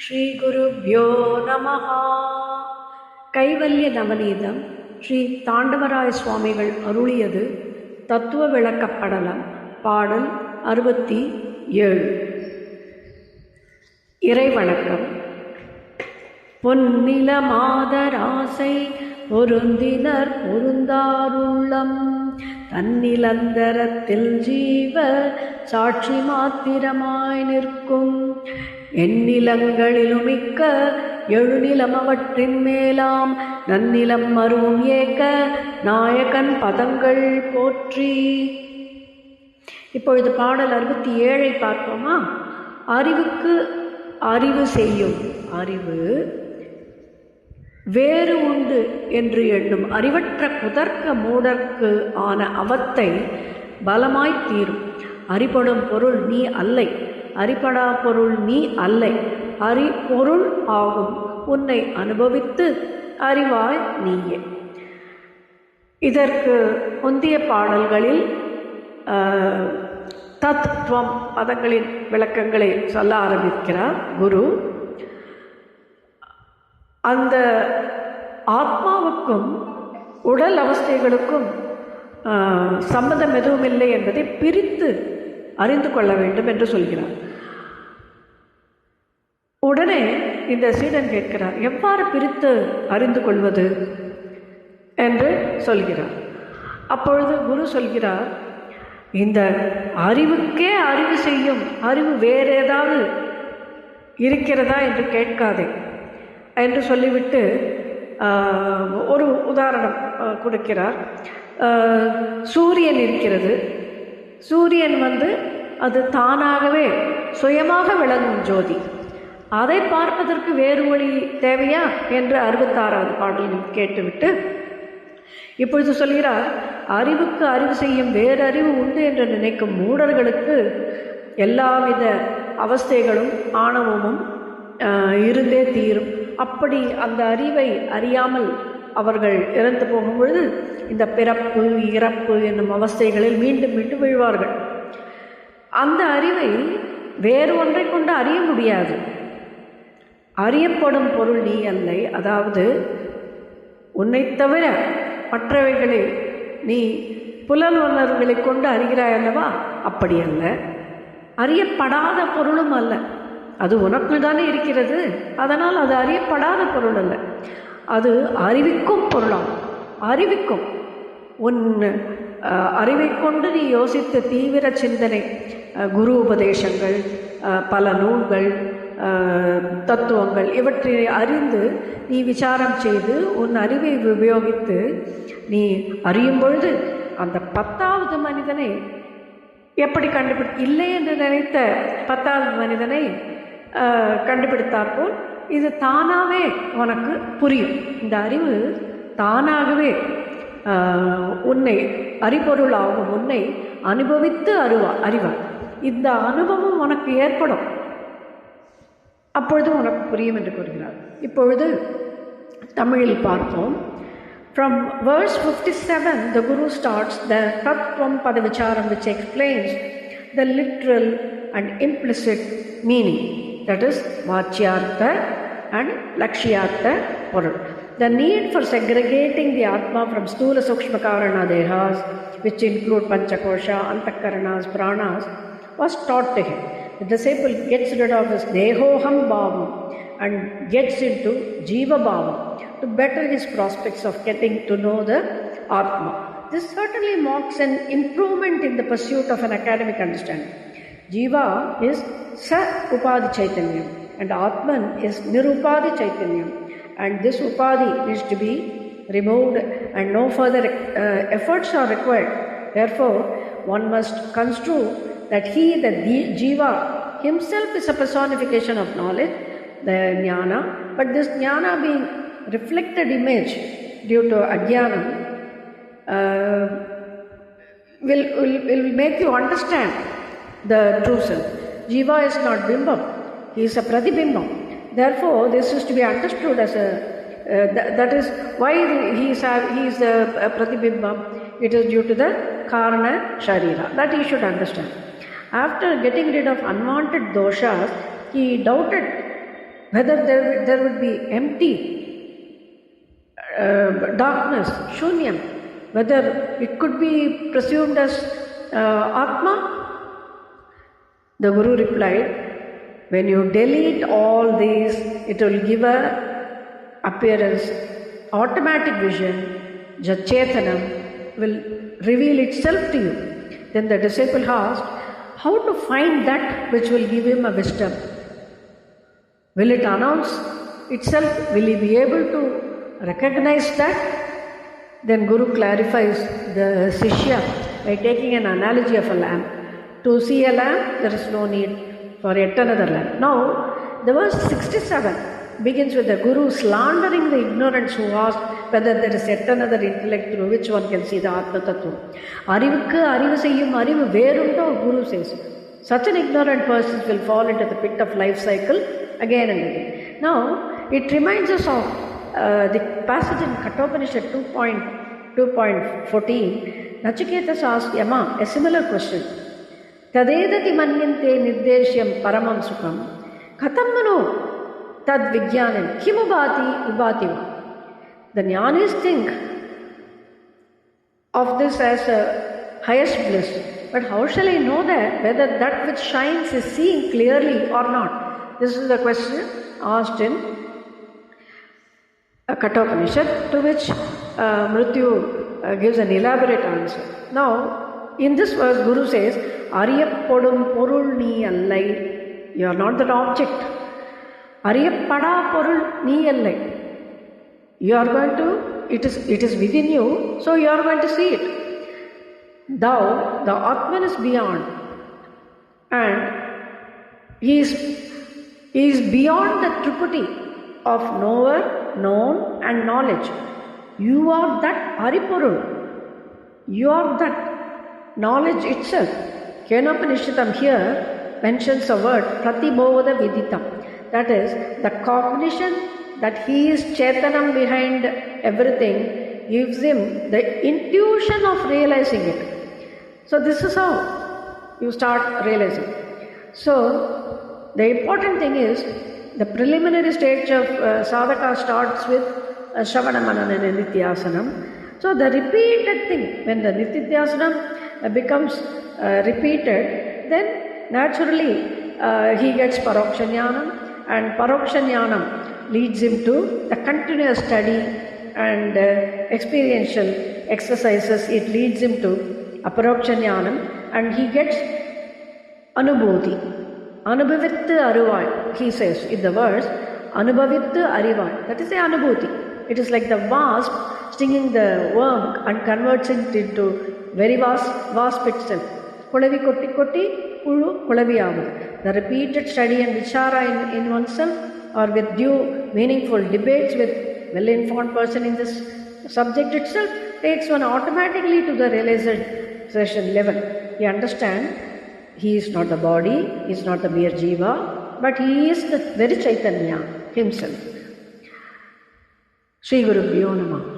ஸ்ரீ குருப்யோ நமஹ. கைவல்ய நவநீதம் ஸ்ரீ தாண்டவராய சுவாமிகள் அருளியது. தத்துவ விளக்கப்படலம். பாடல் 67. இறைவணக்கம். பொன்னில மாதராசை பொருந்தினர் பொருந்தாருள்ளம் தன்னிலந்தரத்தில் ஜீவ சாட்சி மாத்திரமாய் நிற்கும் எந்நிலங்களிலுமிக்க எழுநிலம் அவற்றின் மேலாம் நன்னிலம் மருவும் ஏக்க நாயகன் பதங்கள் போற்றி. இப்பொழுது பாடல் 67 பார்ப்போமா? அறிவுக்கு அறிவு செய்யும் அறிவு வேறு உண்டு என்று எண்ணும் அறிவற்ற குதர்க்க மூடர்க்கு ஆன அவத்தை பலமாய் தீரும். அறிபடும் பொருள் நீ அல்லை, அறிபடா பொருள் நீ அல்லை, அறிபொருள் ஆகும் உன்னை அனுபவித்து அறிவாய் நீயே. இதற்கு முந்தைய பாடல்களில் தத்துவம் பதங்களின் விளக்கங்களை சொல்ல ஆரம்பிக்கிறார் குரு. அந்த ஆத்மாவுக்கும் உடல் அவஸ்தைகளுக்கும் சம்பந்தம் எதுவும் இல்லை என்பதை பிரித்து அறிந்து கொள்ள வேண்டும் என்று சொல்கிறார். உடனே இந்த சீடன் கேட்கிறார், எவ்வாறு பிரித்து அறிந்து கொள்வது என்று சொல்கிறார். அப்பொழுது குரு சொல்கிறார், இந்த அறிவுக்கே அறிவு செய்யும் அறிவு வேறு ஏதாவது இருக்கிறதா என்று கேட்காதே என்று சொல்லிவிட்டு ஒரு உதாரணம் கொடுக்கிறார். சூரியன் இருக்கிறது. சூரியன் அது தானாகவே சுயமாக விளங்கும் ஜோதி. அதை பார்ப்பதற்கு வேறு ஒளி தேவையா என்று 66வது பாடலில் கேட்டுவிட்டு இப்பொழுது சொல்கிறார், அறிவுக்கு அறிவு செய்யும் வேறு அறிவு உண்டு என்று நினைக்கும் மூடர்களுக்கு எல்லாவித அவஸ்தைகளும் ஆணவமும் இருந்தே தீரும். அப்படி அந்த அறிவை அறியாமல் அவர்கள் இறந்து போகும் பொழுது இந்த பிறப்பு இறப்பு என்னும் அவஸ்தைகளில் மீண்டும் மீண்டும் விழுவார்கள். அந்த அறிவை வேறு ஒன்றை கொண்டு அறிய முடியாது. அறியப்படும் பொருள் நீ அல்லை, அதாவது உன்னை தவிர மற்றவைகளை நீ புலன் உணர்வுகளை கொண்டு அறிகிறாய் அல்லவா? அப்படி அல்ல. அறியப்படாத பொருளும் அல்ல, அது உனக்குள் தானே இருக்கிறது. அதனால் அது அறியப்படாத பொருள் அல்ல, அது அறிவிக்கும் பொருளாகும். அறிவிக்கும் உன் அறிவை கொண்டு நீ யோசித்த தீவிர சிந்தனை, குரு உபதேசங்கள், பல நூல்கள், தத்துவங்கள் இவற்றை அறிந்து நீ விசாரம் செய்து உன் அறிவை உபயோகித்து நீ அறியும் பொழுது அந்த 10வது மனிதனை எப்படி இல்லை என்று நினைத்த 10வது மனிதனை கண்டுபிடித்தாற்போல் இது தானாகவே உனக்கு புரியும். இந்த அறிவு தானாகவே உன்னை அறிபொருளாகும் உன்னை அனுபவித்து அறிவார். இந்த அனுபவம் உனக்கு ஏற்படும், அப்பொழுது உனக்கு புரியும் என்று கூறுகிறார். இப்பொழுது தமிழில் பார்ப்போம். From verse 57, the Guru starts the Tattvam Padavicharam, which explains the literal and implicit meaning, that is, Vachyartha and Lakshyartha Porul. The need for segregating the Atma from Sthula Sukshma Karana Dehas, which include Panchakosha, Antakaranas, Pranas, was taught to him. The disciple gets rid of his Dehoham Bhavam and gets into Jiva Bhavam to better his prospects of getting to know the Atma. This certainly marks an improvement in the pursuit of an academic understanding. Jiva is Sa Upadi Chaitanyam and Atman is Nirupadi Chaitanyam, and this Upadi is to be removed and no further efforts are required. Therefore, one must construe that the Jiva himself is a personification of knowledge, the Jnana, but this Jnana being reflected image due to Ajnanam will make you understand the true self. Jiva is not Bimbam, he is a Pratibimbam. Therefore, this is to be understood as that is why he is a Pratibimbam. It is due to the Karana Sharira. That he should understand. After getting rid of unwanted doshas, he doubted whether there would be empty, darkness, shunyam, whether it could be presumed as Atma? The Guru replied, when you delete all these, it will give a appearance, automatic vision, Chetanam will reveal itself to you. Then the disciple asked, how to find that which will give him a wisdom? Will it announce itself? Will he be able to recognize that? Then Guru clarifies the Sishya by taking an analogy of a lamp. To see a lamp, there is no need for yet another lamp. Now, the verse 67 begins with the Guru slandering the ignorance who asked whether there is yet another intellect through which one can see the Atma Tattva. Arivukku arivu seyyum arivu verundo, Guru says. Such an ignorant person will fall into the pit of life cycle again and again. Now, it reminds us of the passage in Kathopanishad 2.14. Nachiketas asked Yama a similar question. Tadedati manyante nirdeshyam paramam sukham katham mano tad vijnanam kimubhati ubhati. The jnanis think of this as a highest bliss. But how shall I know that whether that which shines is seen clearly or not? This is the question asked in Kathopanishad, to which Mrityu gives an elaborate answer. Now, in this verse, Guru says, Ariyappodum porul nee allai. You are not that object. Ariyappada porul nee allai. You are going to, it is within you, so you are going to see it. Thou, the Atman is beyond, and he is beyond the triputty of knower, known, and knowledge. You are that Aripurul. You are that knowledge itself. Kenopanishadam here mentions the word Pratibodha Viditam. That is, the cognition that he is Chetanam behind everything gives him the intuition of realizing it. So this is how you start realizing. So the important thing is the preliminary stage of sadhaka starts with Shravana Manana and Nityasanam. So the repeated thing, when the Nityasanam becomes repeated, then naturally he gets Paroksha Jnanam, and Paroksha Jnanam leads him to the continuous study and experiential exercises. It leads him to Aparoksha Jnanam, and he gets Anubhuti. Anubhavittu Aruvai, he says in the verse, Anubhavittu Arivai. That is the Anubhuti. It is like the wasp stinging the worm and converts it into very wasp itself. Kulavi kotti kotti, pulu kulavi avu. The repeated study and vichara in oneself, or with due meaningful debates with well-informed person in this subject itself, takes one automatically to the realization level. He understands he is not the body, he is not the mere jiva, but he is the very Chaitanya himself. Sri Gurubhyo Namah.